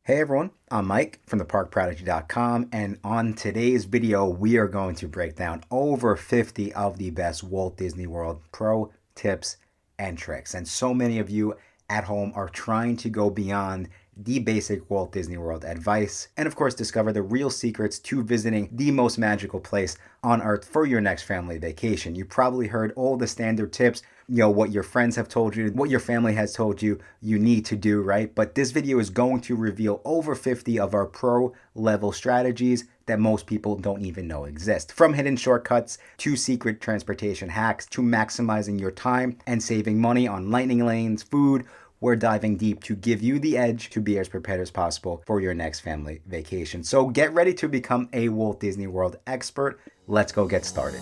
Hey everyone, I'm Mike from theparkprodigy.com, and on today's video, we are going to break down over 50 of the best Walt Disney World pro tips and tricks. And so many of you at home are trying to go beyond the basic Walt Disney World advice, and of course discover the real secrets to visiting the most magical place on earth for your next family vacation. You probably heard all the standard tips, what your friends have told you, what your family has told you you need to do, right? But this video is going to reveal over 50 of our pro level strategies that most people don't even know exist. From hidden shortcuts to secret transportation hacks to maximizing your time and saving money on lightning lanes, food. We're diving deep to give you the edge to be as prepared as possible for your next family vacation. So get ready to become a Walt Disney World expert. Let's go get started.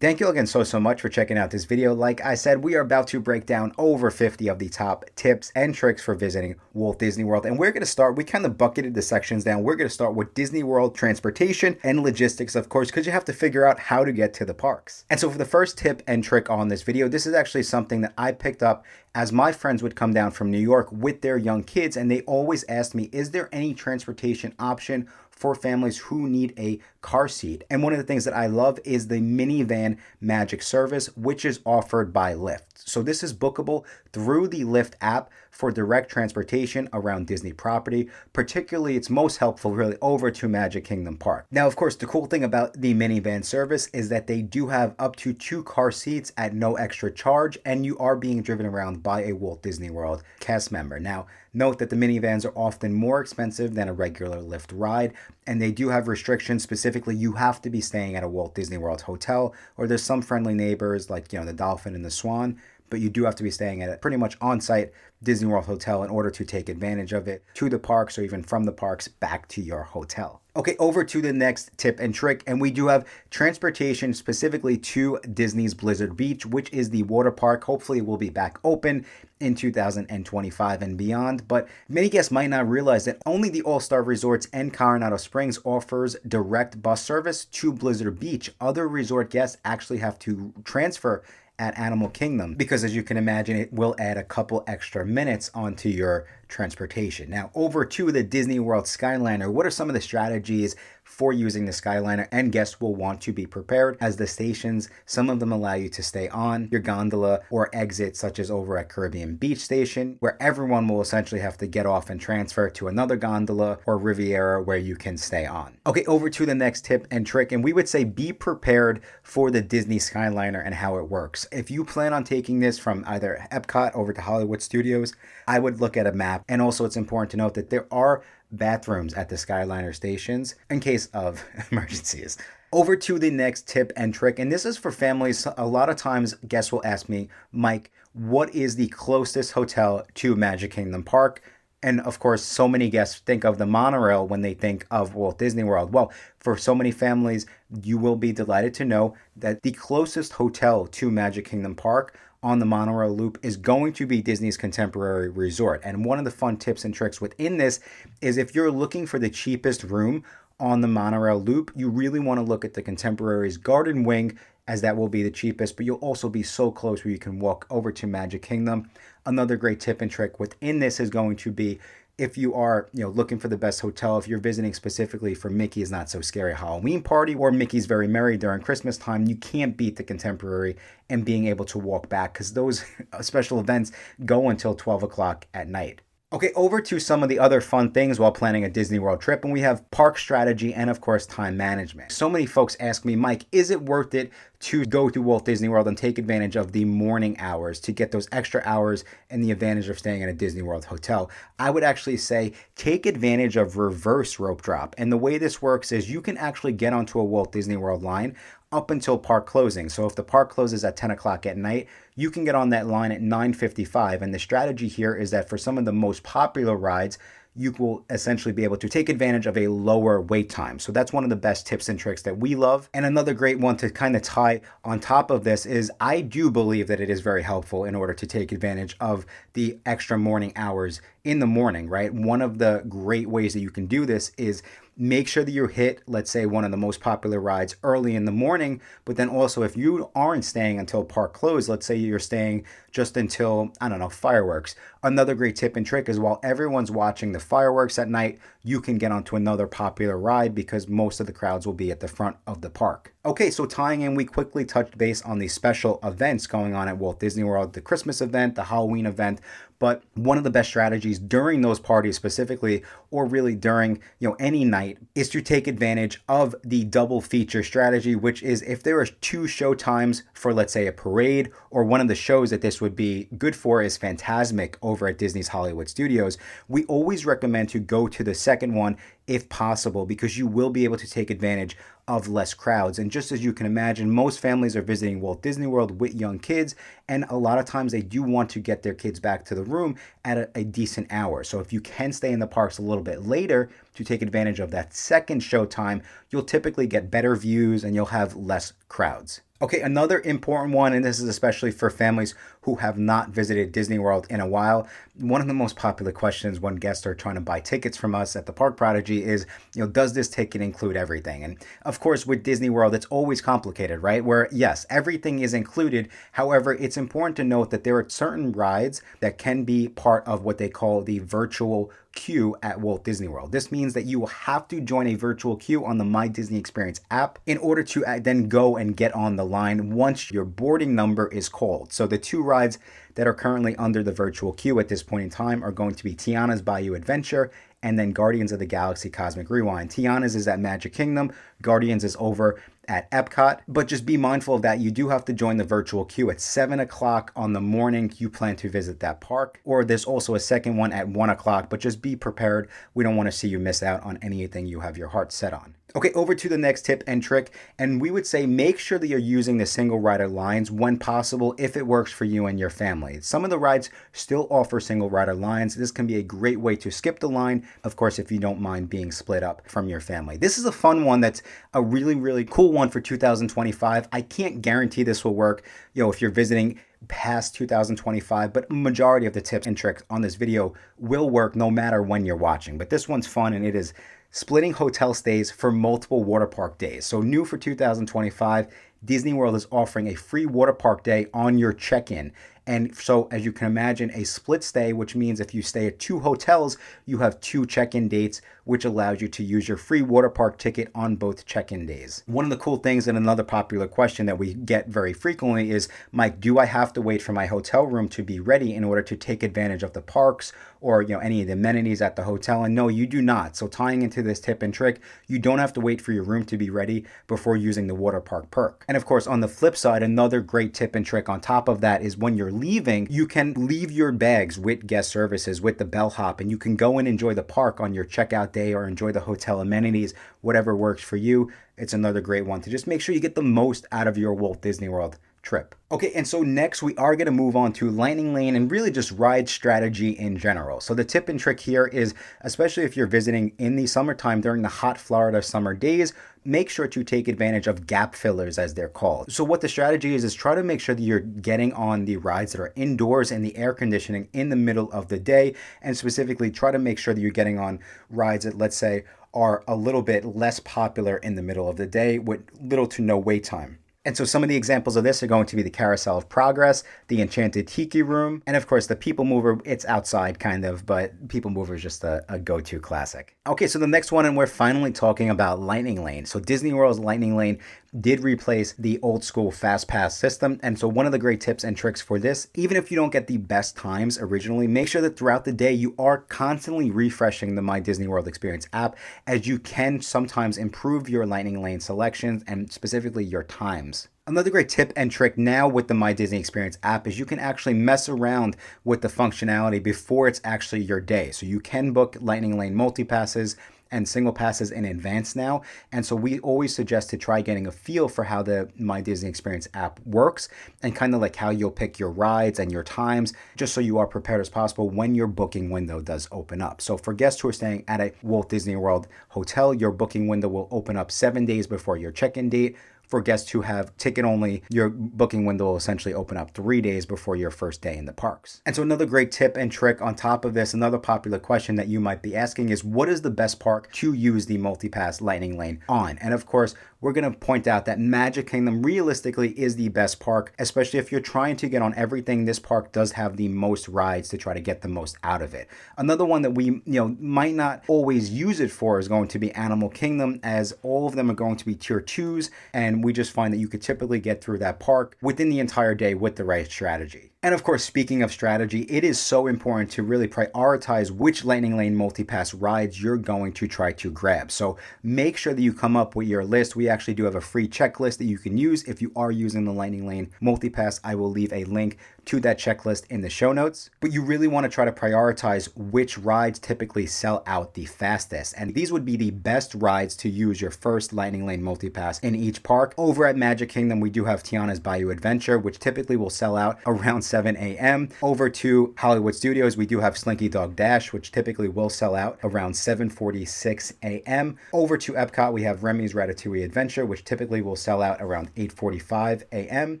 Thank you again so much for checking out this video. Like I said, we are about to break down over 50 of the top tips and tricks for visiting Walt Disney World. And we're going to start, we kind of bucketed the sections down. We're going to start with Disney World transportation and logistics, of course, because you have to figure out how to get to the parks. And so for the first tip and trick on this video, this is actually something that I picked up as my friends would come down from New York with their young kids. And they always asked me, is there any transportation option for families who need a car seat? And one of the things that I love is the Minivan Magic service, which is offered by Lyft. So this is bookable through the Lyft app for direct transportation around Disney property. Particularly, it's most helpful really over to Magic Kingdom Park. Now, of course, the cool thing about the minivan service is that they do have up to 2 car seats at no extra charge, and you are being driven around by a Walt Disney World cast member. Now, note that the minivans are often more expensive than a regular Lyft ride, and they do have restrictions. Specifically, you have to be staying at a Walt Disney World hotel, or there's some friendly neighbors like, the Dolphin and the Swan, but you do have to be staying at a pretty much on-site Disney World hotel in order to take advantage of it to the parks, or even from the parks back to your hotel. Okay, over to the next tip and trick, and we do have transportation specifically to Disney's Blizzard Beach, which is the water park. Hopefully it will be back open in 2025 and beyond, but many guests might not realize that only the All-Star Resorts and Coronado Springs offers direct bus service to Blizzard Beach. Other resort guests actually have to transfer at Animal Kingdom, because as you can imagine, it will add a couple extra minutes onto your transportation. Now, over to the Disney World Skyliner. What are some of the strategies for using the Skyliner? And guests will want to be prepared, as the stations, some of them allow you to stay on your gondola or exit, such as over at Caribbean Beach Station, where everyone will essentially have to get off and transfer to another gondola, or Riviera, where you can stay on. Okay, over to the next tip and trick, and we would say be prepared for the Disney Skyliner and how it works. If you plan on taking this from either Epcot over to Hollywood Studios, I would look at a map. And also, it's important to note that there are bathrooms at the Skyliner stations in case of emergencies. Over to the next tip and trick, and this is for families. A lot of times guests will ask me, Mike, what is the closest hotel to Magic Kingdom Park? And of course, so many guests think of the monorail when they think of Walt Disney World. Well, for so many families, you will be delighted to know that the closest hotel to Magic Kingdom Park on the monorail loop is going to be Disney's Contemporary Resort. And one of the fun tips and tricks within this is, if you're looking for the cheapest room on the monorail loop, you really want to look at the Contemporary's Garden Wing, as that will be the cheapest, but you'll also be so close where you can walk over to Magic Kingdom. Another great tip and trick within this is going to be, if you are looking for the best hotel, if you're visiting specifically for Mickey's Not So Scary Halloween Party or Mickey's Very Merry during Christmas time, you can't beat the Contemporary and being able to walk back, because those special events go until 12 o'clock at night. Okay, over to some of the other fun things while planning a Disney World trip, and we have park strategy and, of course, time management. So many folks ask me, Mike, is it worth it to go to Walt Disney World and take advantage of the morning hours to get those extra hours and the advantage of staying at a Disney World hotel? I would actually say take advantage of reverse rope drop. And the way this works is you can actually get onto a Walt Disney World line up until park closing. So if the park closes at 10 o'clock at night, you can get on that line at 9:55. And the strategy here is that for some of the most popular rides, you will essentially be able to take advantage of a lower wait time. So that's one of the best tips and tricks that we love. And another great one to kind of tie on top of this is, I do believe that it is very helpful in order to take advantage of the extra morning hours in the morning, right? One of the great ways that you can do this is make sure that you hit, let's say, one of the most popular rides early in the morning. But then also, if you aren't staying until park close, let's say you're staying just until, I don't know, fireworks. Another great tip and trick is while everyone's watching the fireworks at night, you can get onto another popular ride because most of the crowds will be at the front of the park. Okay, so tying in, we quickly touched base on the special events going on at Walt Disney World, the Christmas event, the Halloween event. But one of the best strategies during those parties specifically, or really during, any night, is to take advantage of the double feature strategy, which is if there are two show times for, let's say, a parade, or one of the shows that this would be good for is Fantasmic over at Disney's Hollywood Studios, we always recommend to go to the second one if possible, because you will be able to take advantage of less crowds. And just as you can imagine, most families are visiting Walt Disney World with young kids, and a lot of times they do want to get their kids back to the room at a decent hour. So if you can stay in the parks a little bit later to take advantage of that second show time, you'll typically get better views and you'll have less crowds. Okay, another important one, and this is especially for families who have not visited Disney World in a while. One of the most popular questions when guests are trying to buy tickets from us at the Park Prodigy is, does this ticket include everything? And of course, with Disney World, it's always complicated, right? Where yes, everything is included. However, it's important to note that there are certain rides that can be part of what they call the virtual queue at Walt Disney World. This means that you will have to join a virtual queue on the My Disney Experience app in order to then go and get on the line once your boarding number is called. So the two rides that are currently under the virtual queue at this point in time are going to be Tiana's Bayou Adventure and then Guardians of the Galaxy Cosmic Rewind. Tiana's is at Magic Kingdom, Guardians is over at Epcot, but just be mindful of that. You do have to join the virtual queue at 7 o'clock on the morning you plan to visit that park, or there's also a second one at 1 o'clock, but just be prepared. We don't want to see you miss out on anything you have your heart set on. Okay, over to the next tip and trick, and we would say make sure that you're using the single rider lines when possible if it works for you and your family. Some of the rides still offer single rider lines. This can be a great way to skip the line, of course, if you don't mind being split up from your family. This is a fun one that's a really, really cool one for 2025. I can't guarantee this will work, if you're visiting past 2025, but majority of the tips and tricks on this video will work no matter when you're watching. But this one's fun, and it is splitting hotel stays for multiple water park days. So new for 2025, Disney World is offering a free water park day on your check-in. And so as you can imagine, a split stay, which means if you stay at two hotels, you have two check-in dates, which allows you to use your free water park ticket on both check-in days. One of the cool things, and another popular question that we get very frequently is, Mike, do I have to wait for my hotel room to be ready in order to take advantage of the parks or any of the amenities at the hotel? And no, you do not. So tying into this tip and trick, you don't have to wait for your room to be ready before using the water park perk. And of course, on the flip side, another great tip and trick on top of that is when you're leaving, you can leave your bags with guest services, with the bellhop, and you can go and enjoy the park on your checkout day or enjoy the hotel amenities, whatever works for you. It's another great one to just make sure you get the most out of your Walt Disney World trip. Okay, and so next we are going to move on to Lightning Lane and really just ride strategy in general. So the tip and trick here is, especially if you're visiting in the summertime during the hot Florida summer days, make sure to take advantage of gap fillers, as they're called. So what the strategy is try to make sure that you're getting on the rides that are indoors in the air conditioning in the middle of the day, and specifically try to make sure that you're getting on rides that, let's say, are a little bit less popular in the middle of the day with little to no wait time. And so some of the examples of this are going to be the Carousel of Progress, the Enchanted Tiki Room, and of course the People Mover. It's outside kind of, but People Mover is just a go-to classic. Okay, so the next one, and we're finally talking about Lightning Lane. So Disney World's Lightning Lane did replace the old school Fast Pass system. And so one of the great tips and tricks for this, even if you don't get the best times originally, make sure that throughout the day you are constantly refreshing the My Disney World Experience app, as you can sometimes improve your Lightning Lane selections and specifically your times. Another great tip and trick now with the My Disney Experience app is you can actually mess around with the functionality before it's actually your day. So you can book Lightning Lane multi-passes and single passes in advance now. And so we always suggest to try getting a feel for how the My Disney Experience app works and kind of like how you'll pick your rides and your times, just so you are prepared as possible when your booking window does open up. So for guests who are staying at a Walt Disney World hotel, your booking window will open up 7 days before your check-in date. for guests who have ticket only, your booking window will essentially open up 3 days before your first day in the parks. And so another great tip and trick on top of this, another popular question that you might be asking is, what is the best park to use the multi-pass lightning lane on? And of course, we're going to point out that Magic Kingdom realistically is the best park, especially if you're trying to get on everything. This park does have the most rides to try to get the most out of it. Another one that we might not always use it for is going to be Animal Kingdom, as all of them are going to be tier 2s, and we just find that you could typically get through that park within the entire day with the right strategy. And of course, speaking of strategy, it is so important to really prioritize which Lightning Lane multi-pass rides you're going to try to grab. So make sure that you come up with your list. We actually do have a free checklist that you can use if you are using the Lightning Lane multi-pass. I will leave a link to that checklist in the show notes. But you really want to try to prioritize which rides typically sell out the fastest. And these would be the best rides to use your first Lightning Lane multi-pass in each park. Over at Magic Kingdom, we do have Tiana's Bayou Adventure, which typically will sell out around 7 a.m. Over to Hollywood Studios, we do have Slinky Dog Dash, which typically will sell out around 7:46 a.m. Over to Epcot, we have Remy's Ratatouille Adventure, which typically will sell out around 8:45 a.m.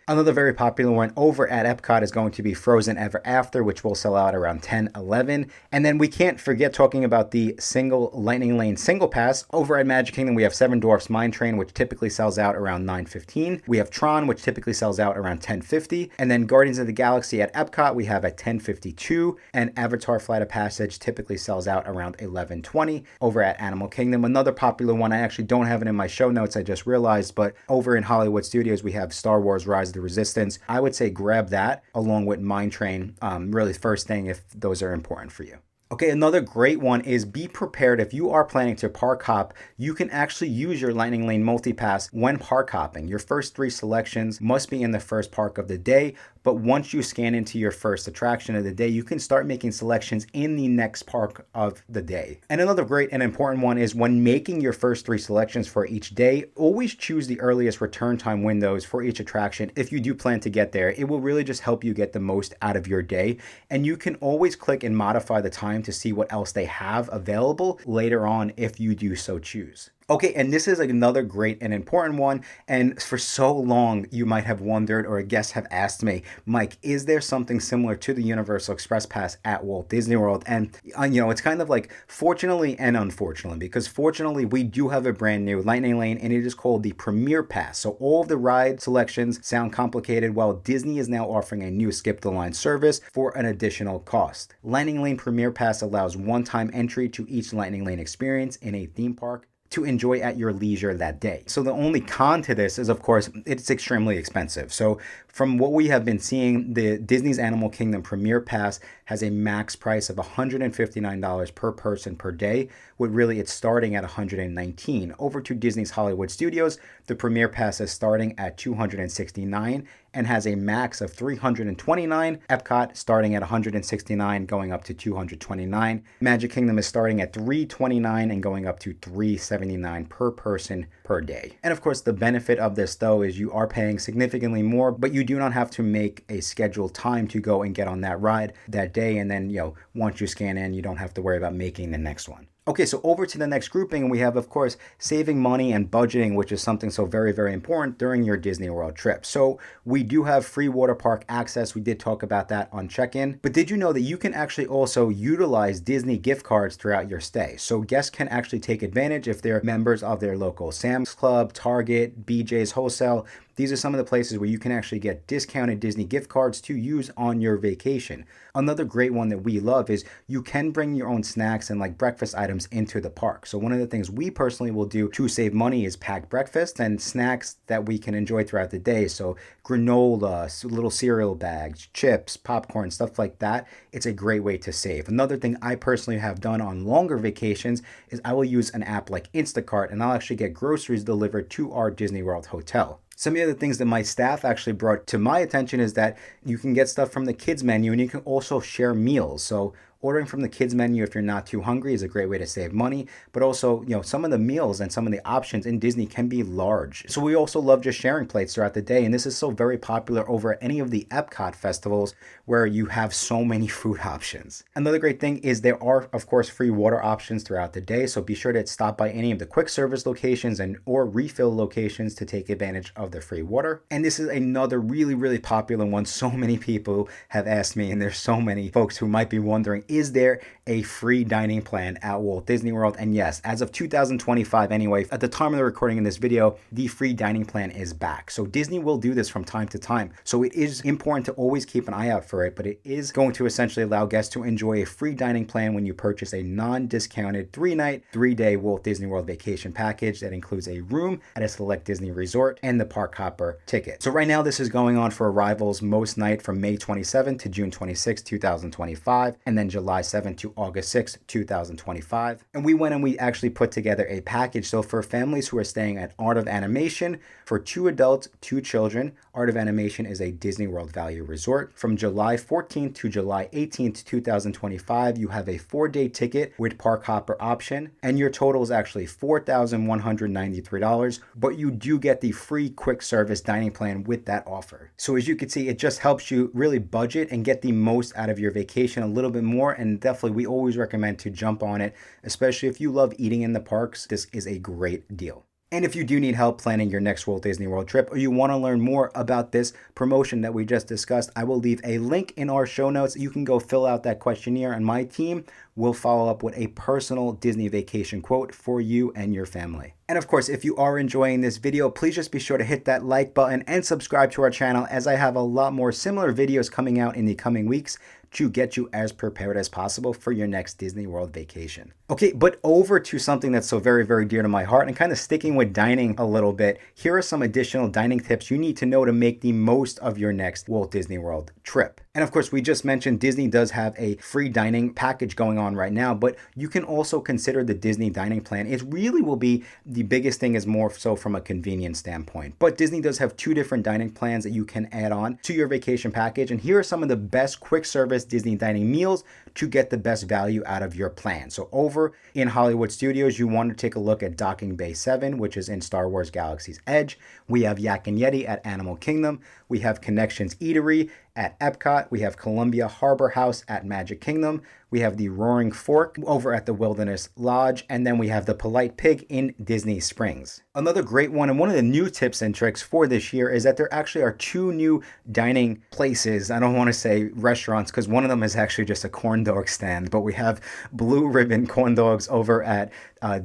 Another very popular one over at Epcot is going to be Frozen Ever After, which will sell out around 10:11. And then we can't forget talking about the single Lightning Lane single pass. Over at Magic Kingdom, we have Seven Dwarfs Mine Train, which typically sells out around 9:15. We have Tron, which typically sells out around 10:50. And then Guardians of the Galaxy at Epcot, we have at 10:52. And Avatar Flight of Passage typically sells out around 11:20. Over at Animal Kingdom, another popular one, I actually don't have it in my show notes, I just realized, but over in Hollywood Studios, we have Star Wars Rise of the Resistance. I would say grab that along with Mine Train, really first thing if those are important for you. Okay, another great one is be prepared. If you are planning to park hop, you can actually use your Lightning Lane multi-pass when park hopping. Your first 3 selections must be in the first park of the day, but once you scan into your first attraction of the day, you can start making selections in the next park of the day. And another great and important one is when making your first 3 selections for each day, always choose the earliest return time windows for each attraction. If you do plan to get there, it will really just help you get the most out of your day. And you can always click and modify the time to see what else they have available later on if you do so choose. Okay, and this is another great and important one. And for so long, you might have wondered, or guests have asked me, Mike, is there something similar to the Universal Express Pass at Walt Disney World? And, it's kind of like fortunately and unfortunately, because fortunately, we do have a brand new Lightning Lane, and it is called the Premier Pass. So all of the ride selections sound complicated, while Disney is now offering a new Skip the Line service for an additional cost. Lightning Lane Premier Pass allows one-time entry to each Lightning Lane experience in a theme park to enjoy at your leisure that day. So the only con to this is, of course, it's extremely expensive. So from what we have been seeing, the Disney's Animal Kingdom Premier Pass has a max price of $159 per person per day, with really it's starting at $119. Over to Disney's Hollywood Studios, the Premier Pass is starting at $269 and has a max of $329. Epcot starting at $169 going up to $229. Magic Kingdom is starting at $329 and going up to $379 per person per day. And of course, the benefit of this though is you are paying significantly more, but you do not have to make a scheduled time to go and get on that ride that day. And then, once you scan in, you don't have to worry about making the next one. Okay, so over to the next grouping, we have, of course, saving money and budgeting, which is something so very, very important during your Disney World trip. So we do have free water park access. We did talk about that on check-in. But did you know that you can actually also utilize Disney gift cards throughout your stay? So guests can actually take advantage if they're members of their local Sam's Club, Target, BJ's Wholesale. These are some of the places where you can actually get discounted Disney gift cards to use on your vacation. Another great one that we love is you can bring your own snacks and like breakfast items into the park. So one of the things we personally will do to save money is pack breakfast and snacks that we can enjoy throughout the day. So granola, little cereal bags, chips, popcorn, stuff like that. It's a great way to save. Another thing I personally have done on longer vacations is I will use an app like Instacart, and I'll actually get groceries delivered to our Disney World hotel. Some of the other things that my staff actually brought to my attention is that you can get stuff from the kids menu and you can also share meals. So Ordering from the kids menu if you're not too hungry is a great way to save money, but also, some of the meals and some of the options in Disney can be large. So we also love just sharing plates throughout the day, and this is so very popular over any of the Epcot festivals where you have so many food options. Another great thing is there are, of course, free water options throughout the day, so be sure to stop by any of the quick service locations and or refill locations to take advantage of the free water. And this is another really, really popular one. So many people have asked me, and there's so many folks who might be wondering, is there a free dining plan at Walt Disney World? And yes, as of 2025 anyway, at the time of the recording in this video, the free dining plan is back. So Disney will do this from time to time. So it is important to always keep an eye out for it, but it is going to essentially allow guests to enjoy a free dining plan when you purchase a non-discounted 3-night, 3-day Walt Disney World vacation package that includes a room at a select Disney resort and the park hopper ticket. So right now this is going on for arrivals most night from May 27 to June 26, 2025, and then July 7 to August 6, 2025. And we went and we actually put together a package. So for families who are staying at Art of Animation, for 2 adults, 2 children, Art of Animation is a Disney World Value Resort. From July 14th to July 18th, 2025, you have a 4-day ticket with park hopper option, and your total is actually $4,193, but you do get the free quick service dining plan with that offer. So as you can see, it just helps you really budget and get the most out of your vacation a little bit more, and definitely we always recommend to jump on it, especially if you love eating in the parks. This is a great deal. And if you do need help planning your next Walt Disney World trip, or you want to learn more about this promotion that we just discussed, I will leave a link in our show notes. You can go fill out that questionnaire, and my team will follow up with a personal Disney vacation quote for you and your family. And of course, if you are enjoying this video, please just be sure to hit that like button and subscribe to our channel, as I have a lot more similar videos coming out in the coming weeks to get you as prepared as possible for your next Disney World vacation. Okay, but over to something that's so very, very dear to my heart, and kind of sticking with dining a little bit, here are some additional dining tips you need to know to make the most of your next Walt Disney World trip. And of course, we just mentioned Disney does have a free dining package going on right now, but you can also consider the Disney dining plan. It really will be the biggest thing, is more so from a convenience standpoint. But Disney does have 2 different dining plans that you can add on to your vacation package. And here are some of the best quick service Disney dining meals to get the best value out of your plan. So over in Hollywood Studios, you want to take a look at Docking Bay 7, which is in Star Wars Galaxy's Edge. We have Yak and Yeti at Animal Kingdom. We have Connections Eatery at Epcot. We have Columbia Harbor House at Magic Kingdom. We have the Roaring Fork over at the Wilderness Lodge. And then we have the Polite Pig in Disney Springs. Another great one, and one of the new tips and tricks for this year, is that there actually are 2 new dining places. I don't want to say restaurants, because one of them is actually just a corn dog stand, but we have Blue Ribbon Corn Dogs over at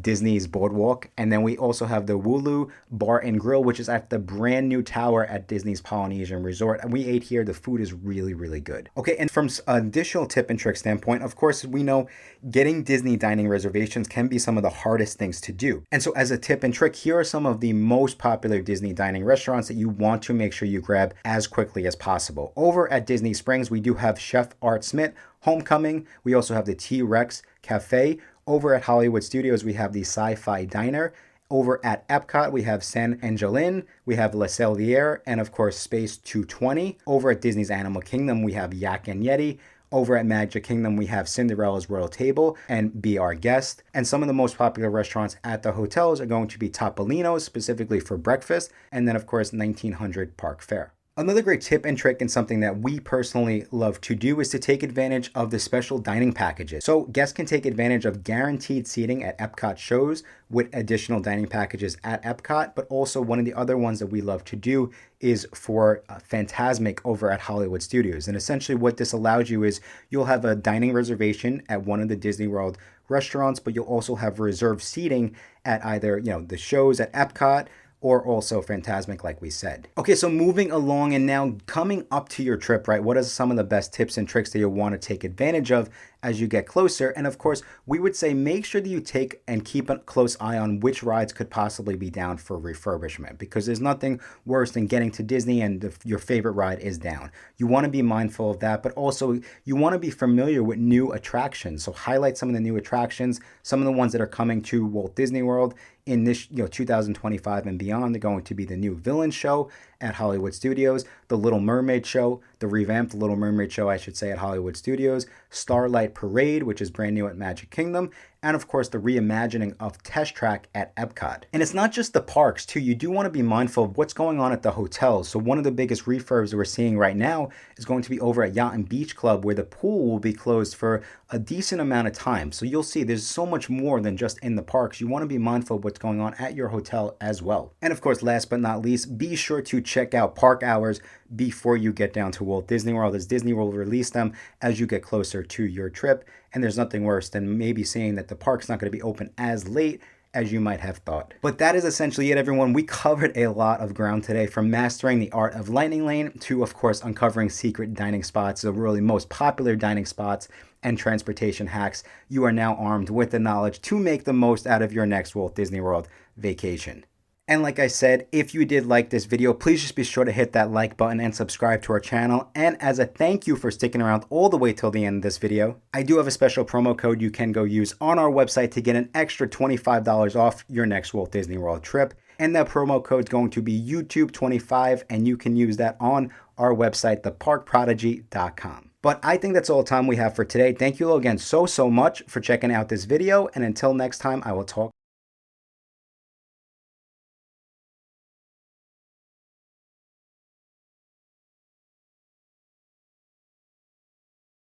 Disney's Boardwalk. And then we also have the Wooloo Bar and Grill, which is at the brand new tower at Disney's Polynesian Resort. And we ate here. The food is really, really good. Okay, and from an additional tip and trick standpoint, of course, we know getting Disney dining reservations can be some of the hardest things to do. And so as a tip and trick, here are some of the most popular Disney dining restaurants that you want to make sure you grab as quickly as possible. Over at Disney Springs, we do have Chef Art Smith Homecoming. We also have the T-Rex Cafe. Over at Hollywood Studios, we have the Sci-Fi Diner. Over at Epcot, we have San Angelin, we have Le Cellier, and of course, Space 220. Over at Disney's Animal Kingdom, we have Yak and Yeti. Over at Magic Kingdom, we have Cinderella's Royal Table and Be Our Guest. And some of the most popular restaurants at the hotels are going to be Topolino's, specifically for breakfast, and then of course 1900 Park Fare. Another great tip and trick, and something that we personally love to do, is to take advantage of the special dining packages. So guests can take advantage of guaranteed seating at Epcot shows with additional dining packages at Epcot, but also one of the other ones that we love to do is for Fantasmic over at Hollywood Studios. And essentially what this allows you is you'll have a dining reservation at one of the Disney World restaurants, but you'll also have reserved seating at either, the shows at Epcot, or also Fantasmic, like we said. Okay, so moving along and now coming up to your trip, right? What are some of the best tips and tricks that you'll want to take advantage of as you get closer? And of course, we would say make sure that you take and keep a close eye on which rides could possibly be down for refurbishment, because there's nothing worse than getting to Disney and your favorite ride is down. You want to be mindful of that, but also you want to be familiar with new attractions. So highlight some of the new attractions, some of the ones that are coming to Walt Disney World in this 2025 and beyond. They're going to be the new Villain Show at Hollywood Studios, the Little Mermaid Show, the revamped Little Mermaid Show, I should say, at Hollywood Studios, Starlight Starlight Parade, which is brand new at Magic Kingdom, and of course the reimagining of Test Track at Epcot. And it's not just the parks too, you do want to be mindful of what's going on at the hotels. So one of the biggest refurbs we're seeing right now is going to be over at Yacht and Beach Club, where the pool will be closed for a decent amount of time. So you'll see there's so much more than just in the parks. You want to be mindful of what's going on at your hotel as well. And of course, last but not least, be sure to check out park hours before you get down to Walt Disney World, as Disney will release them as you get closer to your trip. And there's nothing worse than maybe seeing that the park's not going to be open as late as you might have thought. But that is essentially it, everyone. We covered a lot of ground today, from mastering the art of Lightning Lane to, of course, uncovering secret dining spots, the really most popular dining spots, and transportation hacks. You are now armed with the knowledge to make the most out of your next Walt Disney World vacation. And like I said, if you did like this video, please just be sure to hit that like button and subscribe to our channel. And as a thank you for sticking around all the way till the end of this video, I do have a special promo code you can go use on our website to get an extra $25 off your next Walt Disney World trip. And that promo code is going to be YouTube25, and you can use that on our website, theparkprodigy.com. But I think that's all the time we have for today. Thank you all again so much for checking out this video. And until next time, I will talk